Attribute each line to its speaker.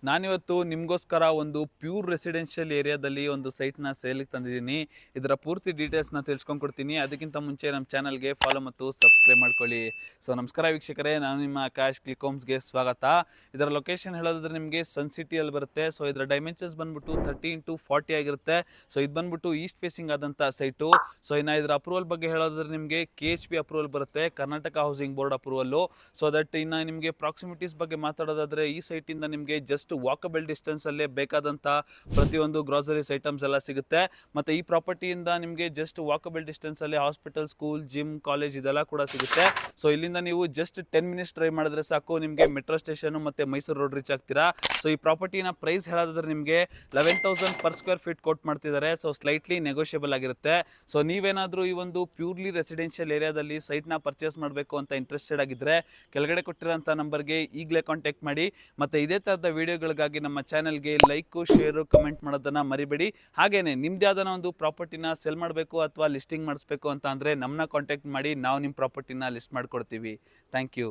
Speaker 1: ನಾನಿವತ್ತು ನಿಮಗೋಸ್ಕರ ಒಂದು ಪ್ಯೂರ್ ರೆಸಿಡೆನ್ಷಿಯಲ್ ಏರಿಯಾದಲ್ಲಿ ಒಂದು ಸೈಟ್ನ ಸೇಲಿಗೆ ತಂದಿದ್ದೀನಿ. ಇದರ ಪೂರ್ತಿ ಡೀಟೇಲ್ಸ್ನ ಕೊಡ್ತೀನಿ. ಅದಕ್ಕಿಂತ ಮುಂಚೆ ನಮ್ಮ ಚಾನಲ್ಗೆ ಫಾಲೋ ಮತ್ತು ಸಬ್ಸ್ಕ್ರೈಬ್ ಮಾಡ್ಕೊಳ್ಳಿ. ಸೊ ನಮಸ್ಕಾರ ವೀಕ್ಷಕರೇ, ನಾನು ನಿಮ್ಮ ಆಕಾಶ್ ಕ್ಲಿಕ್ ಹೋಮ್ಸ್ಗೆ ಸ್ವಾಗತ. ಇದರ ಲೊಕೇಶನ್ ಹೇಳೋದಾದ್ರೆ ನಿಮಗೆ ಸನ್ ಸಿಟಿಯಲ್ಲಿ ಬರುತ್ತೆ. ಸೊ ಇದರ ಡೈಮೆನ್ಷನ್ಸ್ ಬಂದ್ಬಿಟ್ಟು 30x40 ಆಗಿರುತ್ತೆ. ಸೊ ಇದು ಬಂದ್ಬಿಟ್ಟು ಈಸ್ಟ್ ಫೇಸಿಂಗ್ ಆದಂಥ ಸೈಟು. ಸೊ ಇನ್ನು ಇದರ ಅಪ್ರೂವಲ್ ಬಗ್ಗೆ ಹೇಳೋದಾದ್ರೆ ನಿಮಗೆ KHB ಅಪ್ರೂವಲ್ ಬರುತ್ತೆ, Karnataka housing board approval. So that ಇನ್ನು ನಿಮಗೆ ಪ್ರಾಕ್ಸಿಮಿಟೀಸ್ ಬಗ್ಗೆ ಮಾತಾಡೋದಾದ್ರೆ ಈ ಸೈಟಿಂದ ನಿಮಗೆ ಜಸ್ಟ್ ವಾಕಬಲ್ ಡಿಸ್ಟೆನ್ಸ್ ಅಲ್ಲೇ ಬೇಕಾದಂತ ಪ್ರತಿಯೊಂದು ಗ್ರಾಸರೀಸ್ ಐಟಮ್ಸ್ ಎಲ್ಲ ಸಿಗುತ್ತೆ. ಮತ್ತೆ ಈ ಪ್ರಾಪರ್ಟಿಯಿಂದ ನಿಮಗೆ ಜಸ್ಟ್ ವಾಕಬಲ್ ಡಿಸ್ಟೆನ್ಸ್ ಅಲ್ಲಿ ಹಾಸ್ಪಿಟಲ್, ಸ್ಕೂಲ್, ಜಿಮ್, ಕಾಲೇಜ್ ಇದೆಲ್ಲ ಕೂಡ ಸಿಗುತ್ತೆ. ಸೊ ಇಲ್ಲಿಂದ ನೀವು ಜಸ್ಟ್ 10 ಮಿನಿಟ್ಸ್ ಡ್ರೈವ್ ಮಾಡಿದ್ರೆ ಸಾಕು, ನಿಮಗೆ ಮೆಟ್ರೋ ಸ್ಟೇಷನ್ ಮತ್ತೆ ಮೈಸೂರು ರೋಡ್ ರೀಚ್ ಆಗ್ತೀರಾ. ಸೊ ಈ ಪ್ರಾಪರ್ಟಿನ ಪ್ರೈಸ್ ಹೇಳೋದಾದ್ರೆ ನಿಮಗೆ 11,000 ಪರ್ ಸ್ಕ್ವೇರ್ ಫೀಟ್ ಕೊಟ್ ಮಾಡ್ತಿದ್ದಾರೆ. ಸೊ ಸ್ಲೈಟ್ಲಿ ನೆಗೋಷಿಯಬಲ್ ಆಗಿರುತ್ತೆ. ಸೊ ನೀವೇನಾದ್ರೂ ಈ ಒಂದು ಪ್ಯೂರ್ಲಿ ರೆಸಿಡೆನ್ಷಿಯಲ್ ಏರಿಯಾದಲ್ಲಿ ಸೈಟ್ ನ ಪರ್ಚೇಸ್ ಮಾಡಬೇಕು ಅಂತ ಇಂಟ್ರೆಸ್ಟೆಡ್ ಆಗಿದ್ರೆ ಕೆಳಗಡೆ ಕೊಟ್ಟಿರೋಂಥ ನಂಬರ್ಗೆ ಈಗಲೇ ಕಾಂಟ್ಯಾಕ್ಟ್ ಮಾಡಿ. ಮತ್ತೆ ಇದೇ ತರದ ವಿಡಿಯೋಗಳಿಗಾಗಿ ನಮ್ಮ ಚಾನೆಲ್ಗೆ ಲೈಕ್, ಶೇರ್, ಕಮೆಂಟ್ ಮಾಡೋದನ್ನ ಮರಿಬೇಡಿ. ಹಾಗೇನೆ ನಿಮ್ದು ಯಾವ್ದಾನ ಒಂದು ಪ್ರಾಪರ್ಟಿನ ಸೆಲ್ ಮಾಡಬೇಕು ಅಥವಾ ಲಿಸ್ಟಿಂಗ್ ಮಾಡಿಸ್ಬೇಕು ಅಂತ ಅಂದ್ರೆ ನಮ್ಮನ್ನ ಕಾಂಟ್ಯಾಕ್ಟ್ ಮಾಡಿ, ನಾವು ನಿಮ್ಮ ಪ್ರಾಪರ್ಟಿನ ಲಿಸ್ಟ್ ಮಾಡ್ಕೊಡ್ತೀವಿ. Thank you.